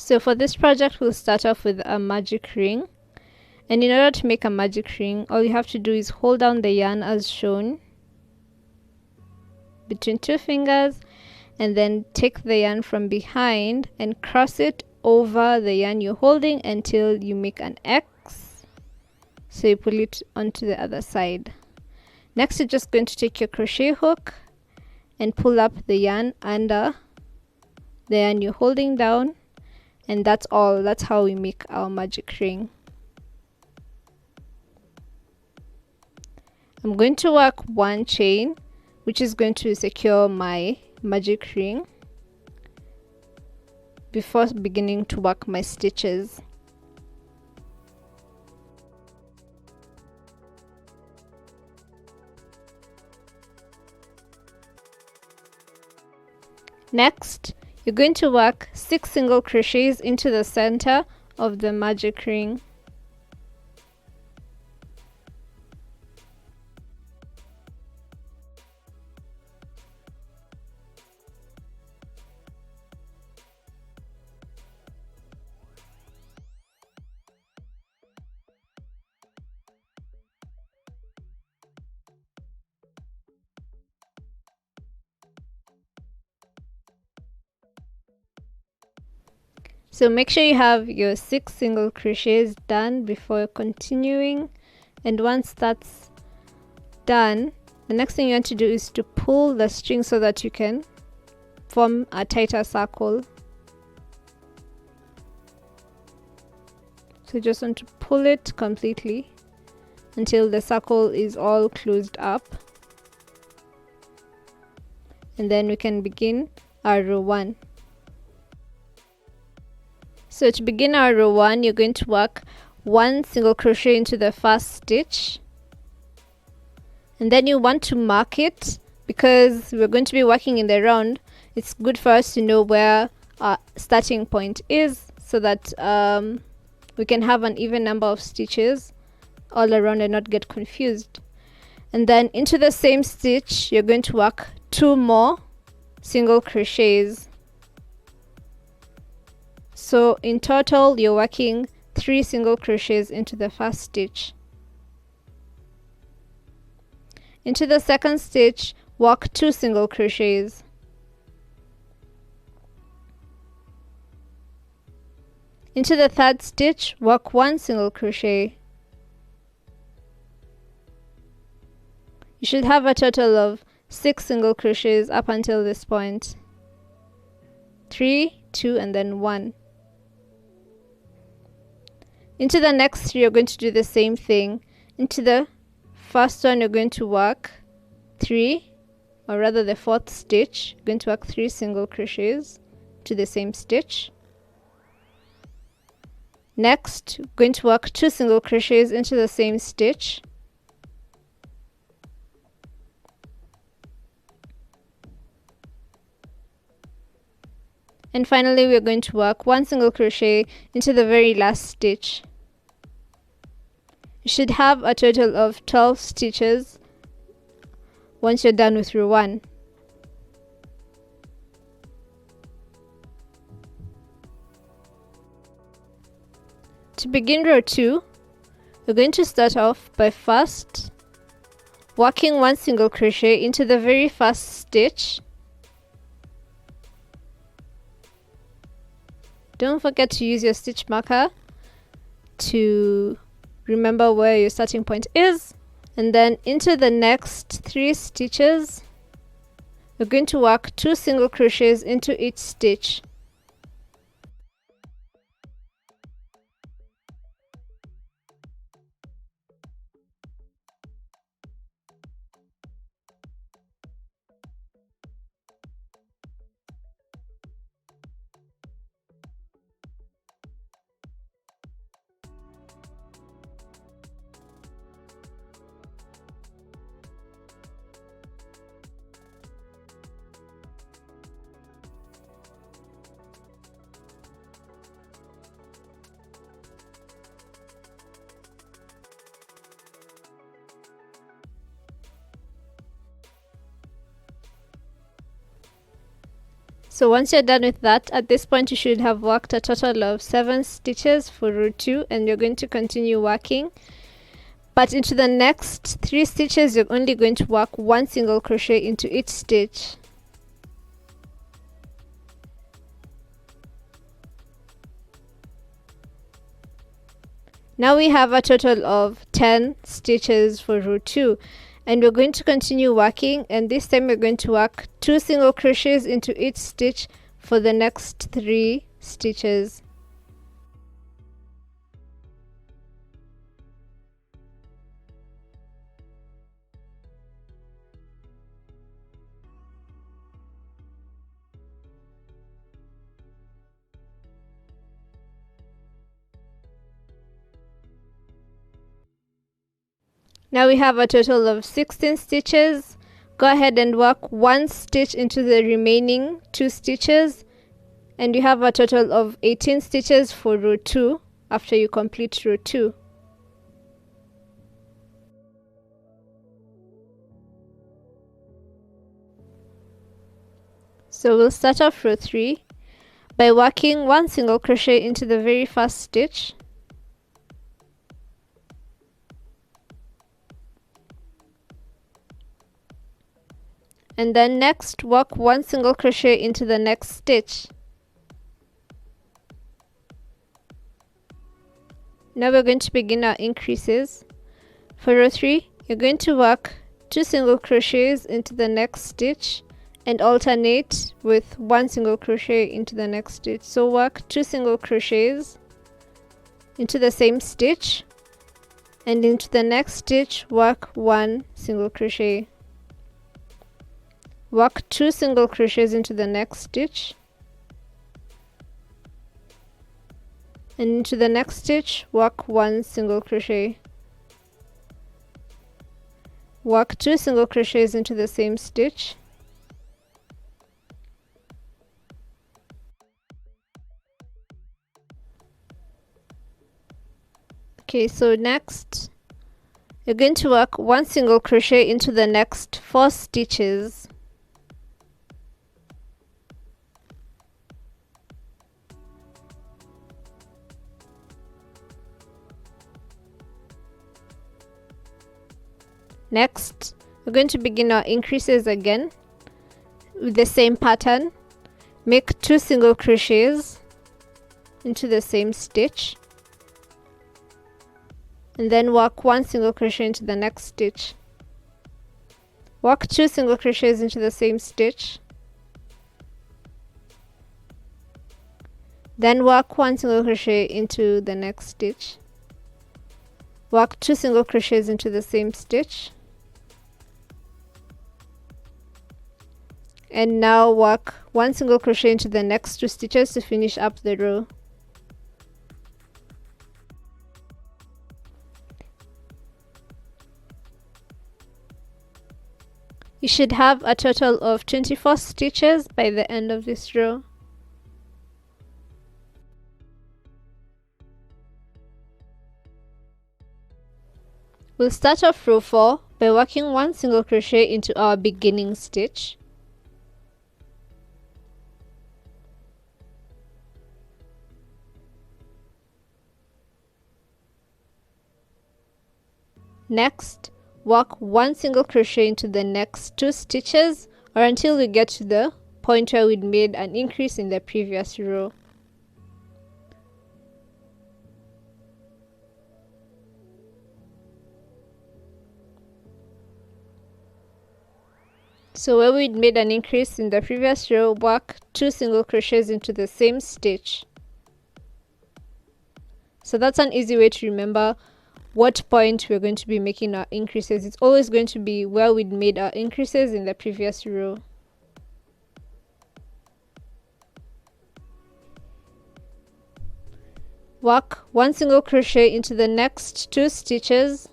So for this project, we'll start off with a magic ring. And in order to make a magic ring, all you have to do is hold down the yarn as shown between two fingers, and then take the yarn from behind and cross it over the yarn you're holding until you make an X. So you pull it onto the other side. Next, you're just going to take your crochet hook and pull up the yarn under the yarn you're holding down, and that's all. That's how we make our magic ring. I'm going to work one chain, which is going to secure my magic ring before beginning to work my stitches. Next, you're going to work 6 single crochets into the center of the magic ring. So make sure you have your 6 single crochets done before continuing, and once that's done, the next thing you want to do is to pull the string so that you can form a tighter circle. So you just want to pull it completely until the circle is all closed up, and then we can begin our row 1. So to begin our row 1, you're going to work 1 single crochet into the first stitch, and then you want to mark it because we're going to be working in the round. It's good for us to know where our starting point is so that we can have an even number of stitches all around and not get confused. And then into the same stitch, you're going to work 2 more single crochets. So in total, you're working 3 single crochets into the first stitch. Into the second stitch, work 2 single crochets. Into the third stitch, work 1 single crochet. You should have a total of 6 single crochets up until this point. 3, 2, and then 1. Into the next 3, you're going to do the same thing. Into the first one, you're going to work 3, or rather the fourth stitch, you're going to work 3 single crochets to the same stitch. Next, you're going to work 2 single crochets into the same stitch. And finally, we're going to work 1 single crochet into the very last stitch. You should have a total of 12 stitches once you're done with row 1. To begin row 2, we're going to start off by first working 1 single crochet into the very first stitch. Don't forget to use your stitch marker to remember where your starting point is. And then into the next 3 stitches, we're going to work 2 single crochets into each stitch. So once you're done with that, at this point you should have worked a total of 7 stitches for row 2, and you're going to continue working. But into the next 3 stitches, you're only going to work 1 single crochet into each stitch. Now we have a total of 10 stitches for row 2, and we're going to continue working, and this time we're going to work 2 single crochets into each stitch for the next 3 stitches. Now we have a total of 16 stitches. Go ahead and work 1 stitch into the remaining 2 stitches, and you have a total of 18 stitches for row 2 after you complete row 2. So we'll start off row 3 by working 1 single crochet into the very first stitch. And then next work 1 single crochet into the next stitch. Now we're going to begin our increases. For row 3, you're going to work 2 single crochets into the next stitch and alternate with 1 single crochet into the next stitch. So work 2 single crochets into the same stitch, and into the next stitch work 1 single crochet. Work 2 single crochets into the next stitch, and into the next stitch work 1 single crochet. Work 2 single crochets into the same stitch, okay, so next you're going to work 1 single crochet into the next 4 stitches. Next, we're going to begin our increases again with the same pattern. Make 2 single crochets into the same stitch, and then work 1 single crochet into the next stitch. Work 2 single crochets into the same stitch, then work 1 single crochet into the next stitch. Work 2 single crochets into the same stitch, and now work 1 single crochet into the next 2 stitches to finish up the row. You should have a total of 24 stitches by the end of this row. We'll start off row 4 by working 1 single crochet into our beginning stitch. Next, work 1 single crochet into the next 2 stitches, or until we get to the point where we'd made an increase in the previous row. So where we'd made an increase in the previous row, work 2 single crochets into the same stitch. So that's an easy way to remember what point we're going to be making our increases. It's always going to be where we'd made our increases in the previous row. Work 1 single crochet into the next 2 stitches,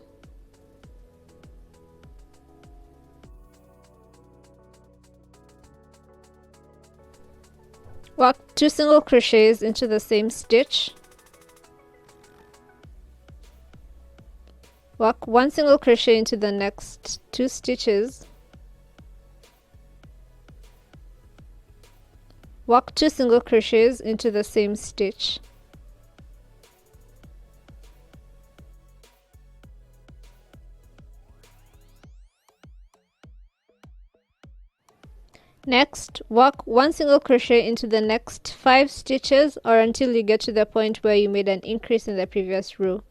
work 2 single crochets into the same stitch, work 1 single crochet into the next 2 stitches, Work 2 single crochets into the same stitch. Next, work 1 single crochet into the next 5 stitches or until you get to the point where you made an increase in the previous row.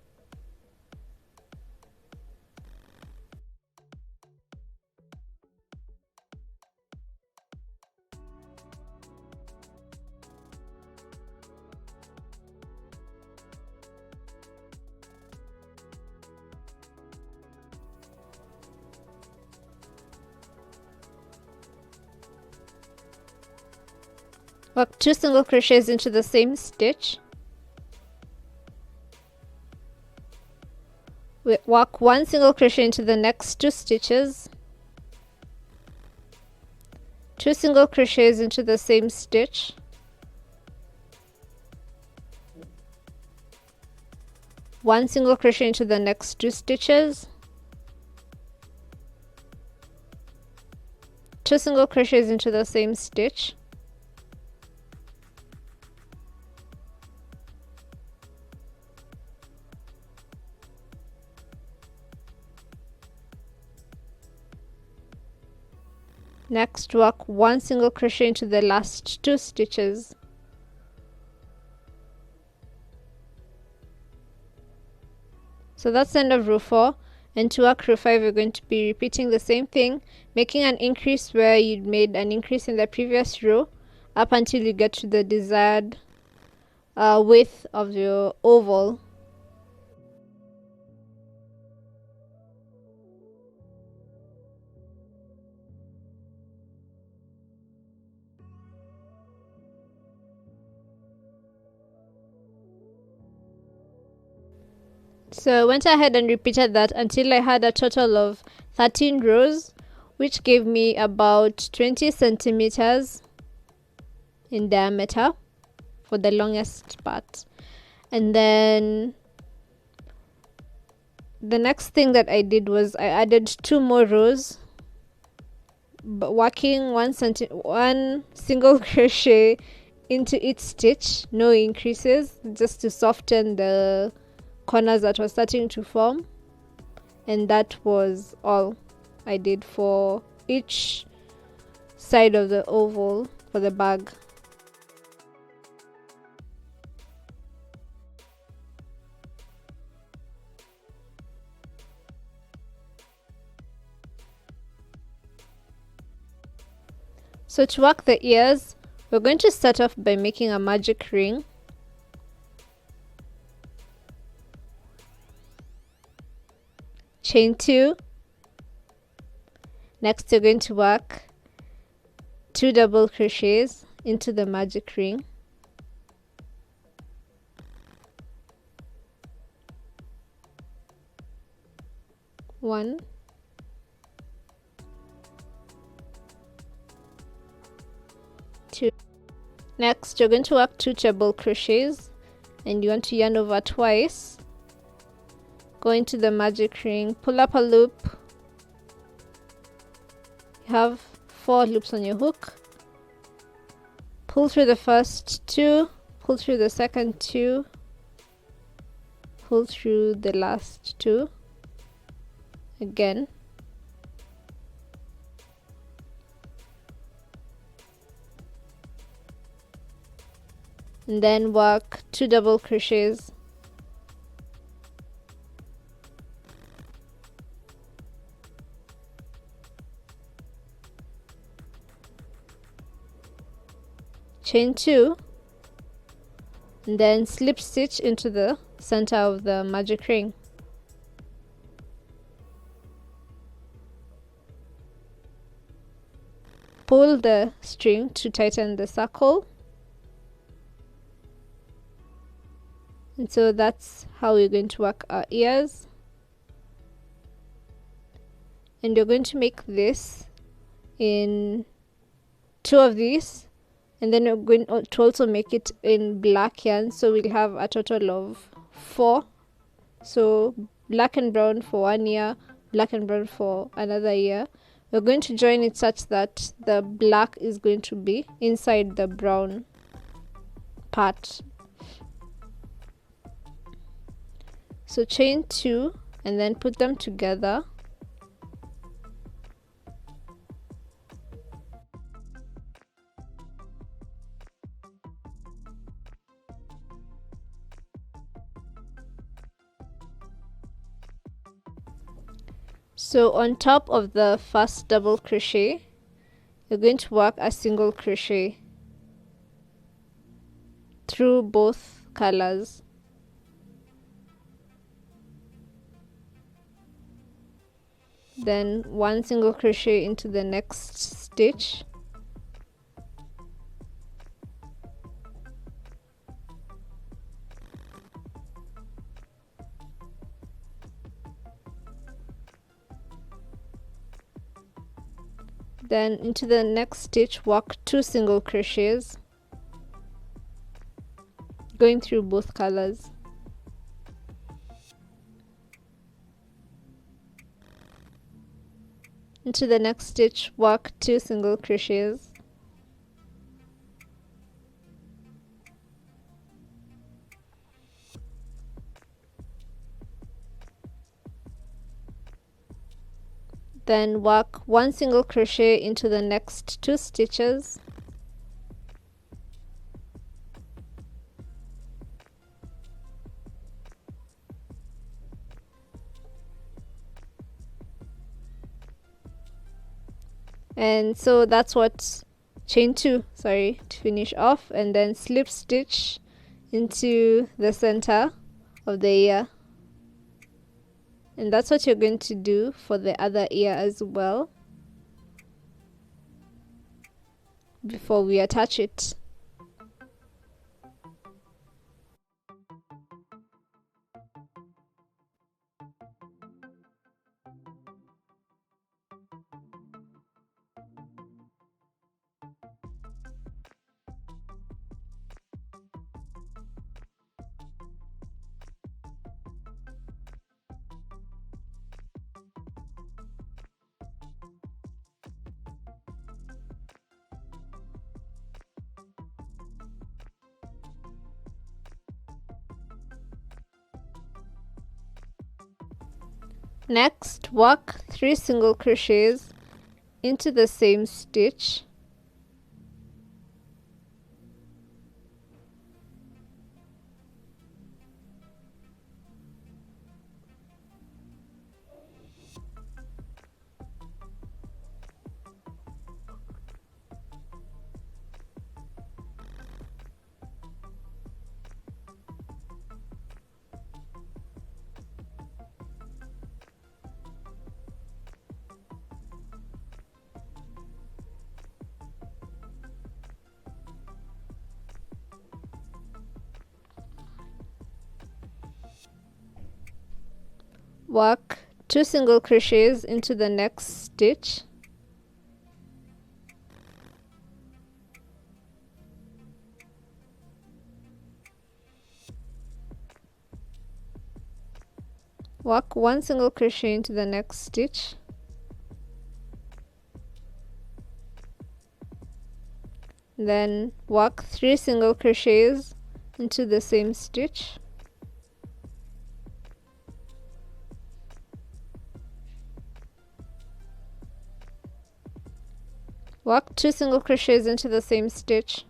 Work 2 single crochets into the same stitch. Work 1 single crochet into the next 2 stitches. 2 single crochets into the same stitch. One single crochet into the next 2 stitches. 2 single crochets into the same stitch. Next, work 1 single crochet into the last 2 stitches. So that's the end of row 4, and to work row 5 we're going to be repeating the same thing, making an increase where you made an increase in the previous row up until you get to the desired width of your oval. So I went ahead and repeated that until I had a total of 13 rows, which gave me about 20 centimeters in diameter for the longest part. And then the next thing that I did was I added 2 more rows, but working one single crochet into each stitch, no increases, just to soften the corners that were starting to form. And that was all I did for each side of the oval for the bag. So to work the ears, we're going to start off by making a magic ring. Chain 2. Next you're going to work 2 double crochets into the magic ring. One, two. Next you're going to work 2 treble crochets, and you want to yarn over twice. Go into the magic ring, pull up a loop. You have 4 loops on your hook. Pull through the first 2, pull through the second 2, pull through the last 2 again. And then work 2 double crochets. Chain 2, and then slip stitch into the center of the magic ring. Pull the string to tighten the circle. And so that's how we're going to work our ears. And you're going to make this in 2 of these. And then we're going to also make it in black yarn, so we'll have a total of 4. So black and brown for one ear, black and brown for another ear, we're going to join it such that the black is going to be inside the brown part. So chain 2 and then put them together. So on top of the first double crochet, you're going to work a single crochet through both colors. Then one single crochet into the next stitch. Then into the next stitch, work 2 single crochets going through both colors. Into the next stitch, work 2 single crochets. Then work 1 single crochet into the next 2 stitches. And so that's what chain 2, to finish off, and then slip stitch into the center of the ear. And that's what you're going to do for the other ear as well before we attach it. Next, work 3 single crochets into the same stitch. Work 2 single crochets into the next stitch. Work 1 single crochet into the next stitch. Then work 3 single crochets into the same stitch. Work 2 single crochets into the same stitch.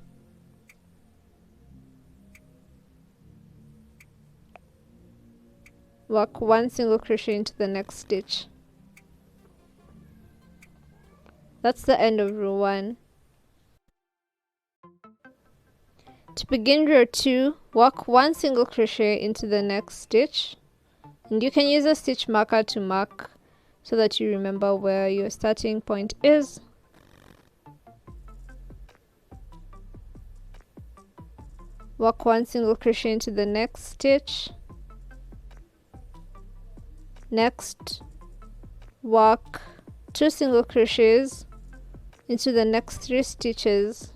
Work 1 single crochet into the next stitch. That's the end of row 1. To begin row 2, work 1 single crochet into the next stitch, and you can use a stitch marker to mark so that you remember where your starting point is. Work 1 single crochet into the next stitch. Next, work 2 single crochets into the next 3 stitches.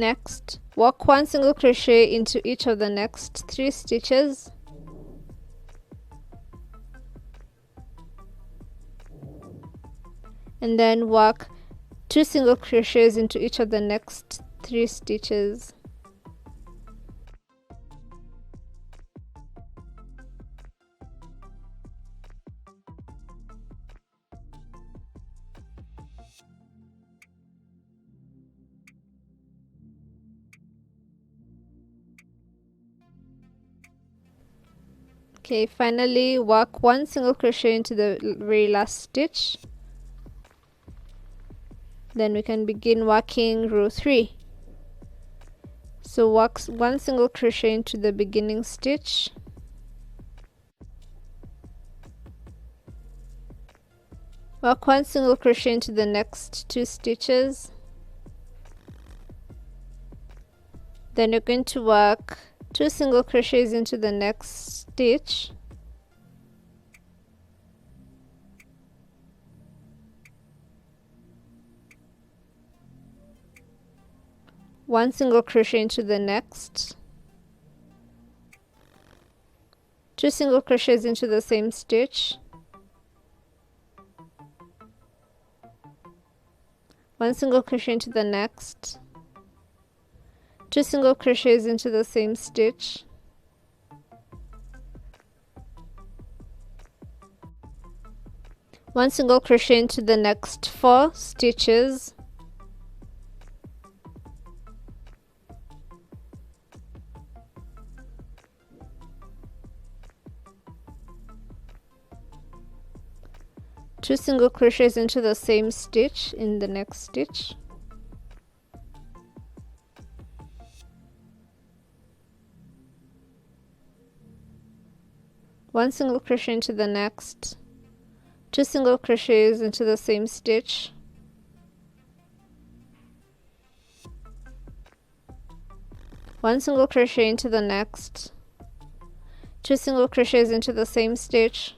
Next, work 1 single crochet into each of the next 3 stitches. And then work 2 single crochets into each of the next 3 stitches. Okay, finally work 1 single crochet into the very last stitch. Then we can begin working row 3. So work 1 single crochet into the beginning stitch. Work 1 single crochet into the next 2 stitches. Then you're going to work 2 single crochets into the next stitch. One single crochet into the next. 2 single crochets into the same stitch. 1 single crochet into the next. 2 single crochets into the same stitch. One single crochet into the next 4 stitches. Two single crochets into the same stitch in the next stitch. One single crochet into the next. 2 single crochets into the same stitch. One single crochet into the next. 2 single crochets into the same stitch.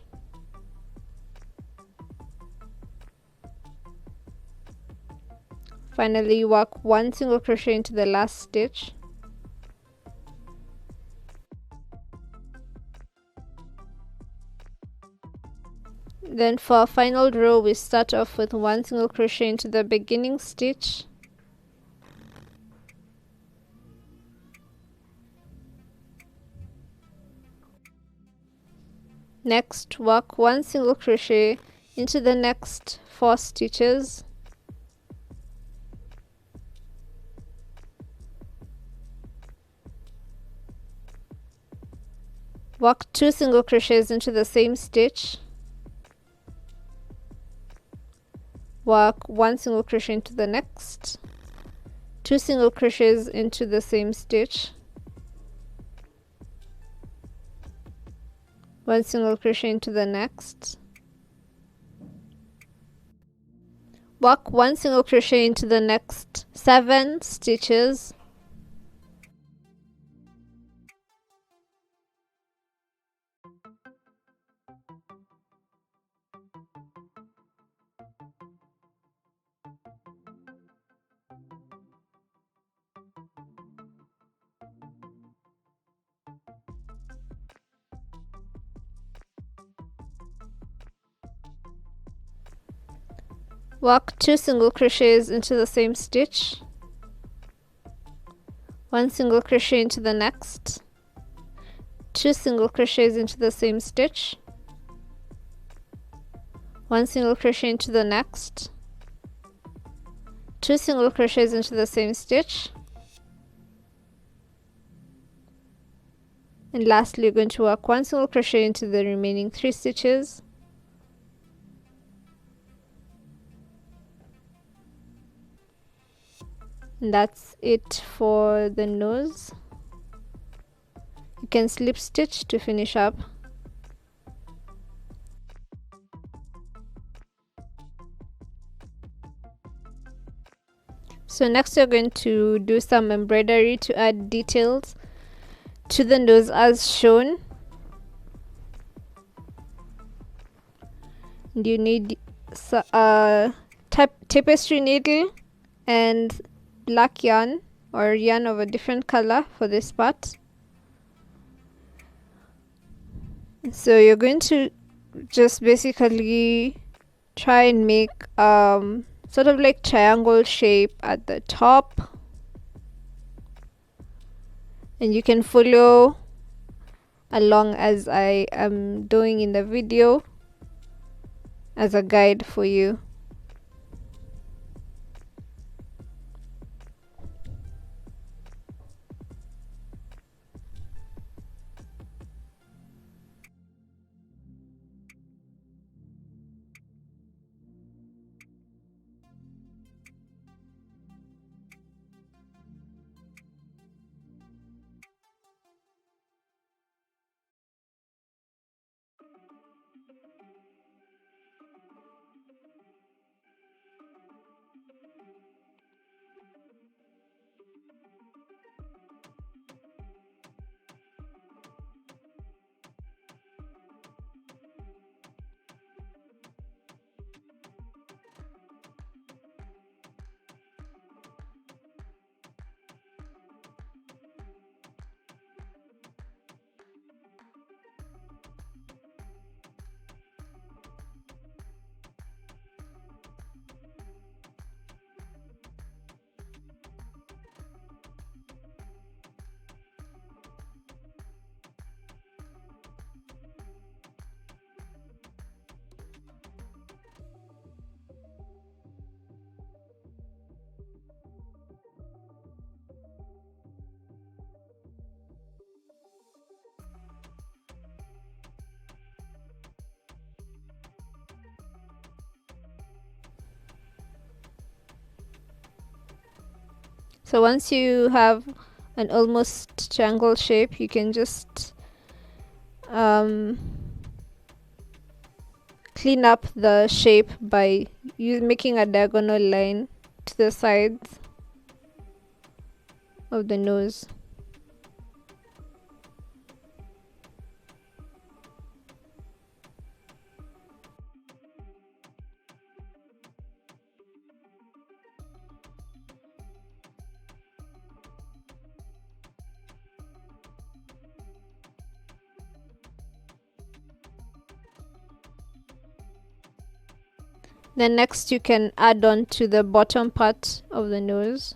Finally, work 1 single crochet into the last stitch. Then for our final row, we start off with 1 single crochet into the beginning stitch. Next, work 1 single crochet into the next 4 stitches. Work 2 single crochets into the same stitch. Work 1 single crochet into the next. 2 single crochets into the same stitch. 1 single crochet into the next. Work 1 single crochet into the next 7 stitches. Work 2 single crochets into the same stitch. 1 single crochet into the next. 2 single crochets into the same stitch. 1 single crochet into the next. 2 single crochets into the same stitch. And lastly, you're going to work 1 single crochet into the remaining 3 stitches. And that's it for the nose. You can slip stitch to finish up. So next we're going to do some embroidery to add details to the nose as shown. And you need a tapestry needle and black yarn. or yarn of a different color for this part. So you're going to just basically try and make sort of like triangle shape at the top, and you can follow along as I am doing in the video as a guide for you. So once you have an almost triangle shape, you can just clean up the shape by making a diagonal line to the sides of the nose. Then next you can add on to the bottom part of the nose.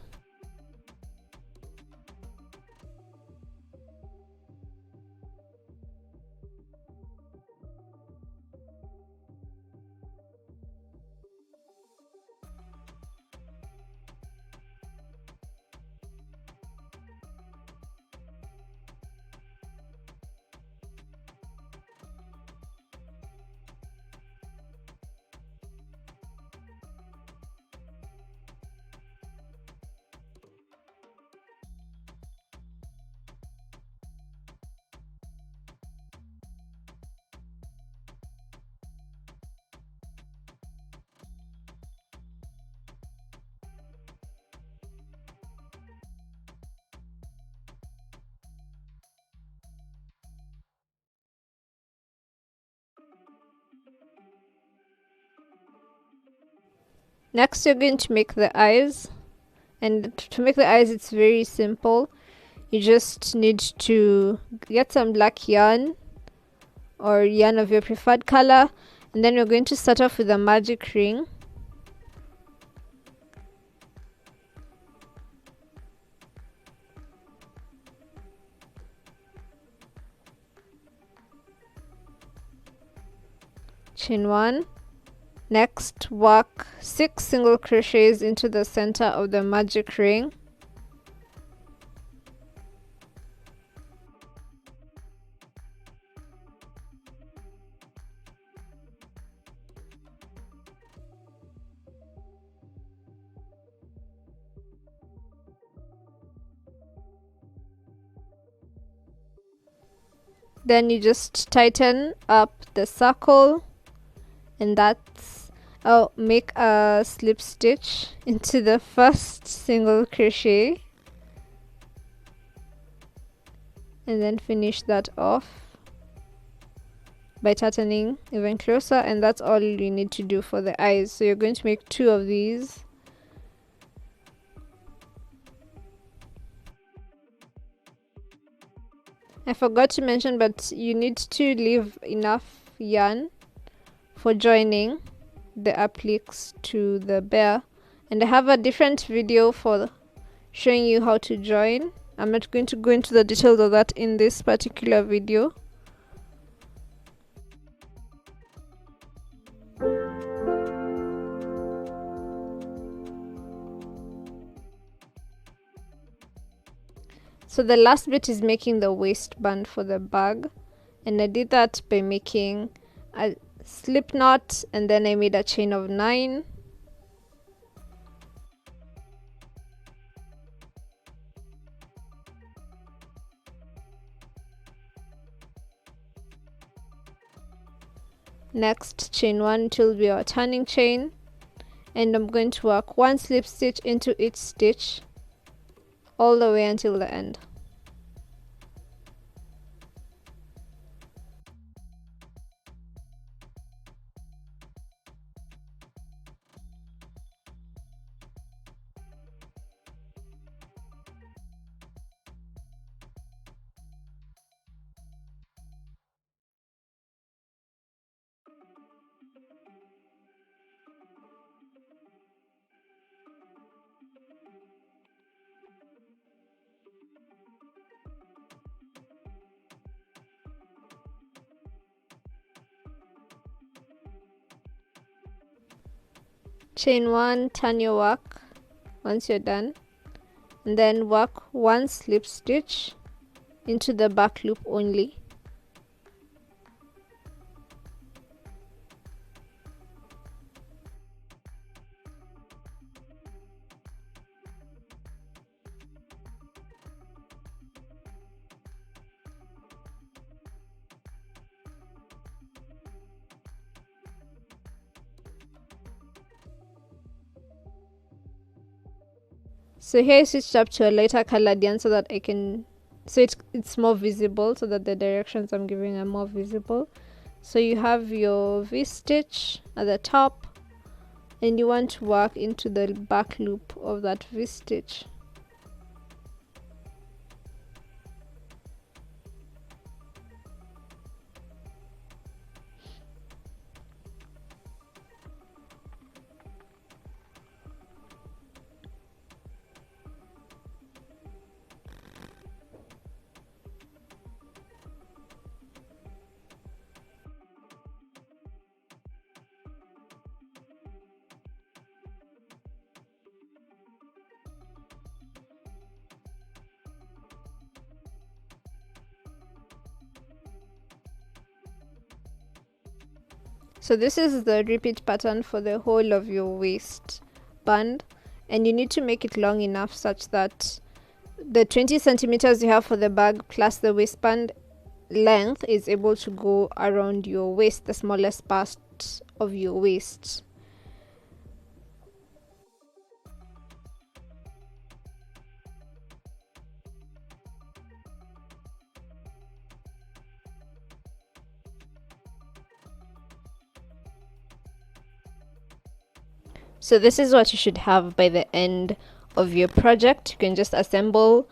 Next you're going to make the eyes, and to make the eyes it's very simple. You just need to get some black yarn or yarn of your preferred color, and then we're going to start off with a magic ring. Chain 1. Next, work 6 single crochets into the center of the magic ring. Then you just tighten up the circle, and that's make a slip stitch into the first single crochet, and then finish that off by tightening even closer, and that's all you need to do for the eyes. So you're going to make 2 of these. I forgot to mention, but you need to leave enough yarn for joining the appliques to the bear, and I have a different video for showing you how to join. I'm not going to go into the details of that in this particular video. So the last bit is making the waistband for the bag, and I did that by making a slip knot, and then I made a chain of 9. Next, chain 1 till we are turning chain, and I'm going to work 1 slip stitch into each stitch all the way until the end. Chain 1, turn your work once you're done, and then work 1 slip stitch into the back loop only. So here I switched up to a lighter colored yarn so that it's more visible, so that the directions I'm giving are more visible. So you have your V-stitch at the top, and you want to work into the back loop of that V-stitch. So this is the repeat pattern for the whole of your waistband, and you need to make it long enough such that the 20 centimeters you have for the bag plus the waistband length is able to go around your waist, the smallest part of your waist. So this is what you should have by the end of your project. You can just assemble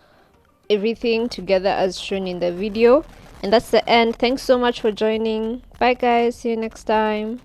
everything together as shown in the video, and that's the end. Thanks so much for joining. Bye guys, see you next time.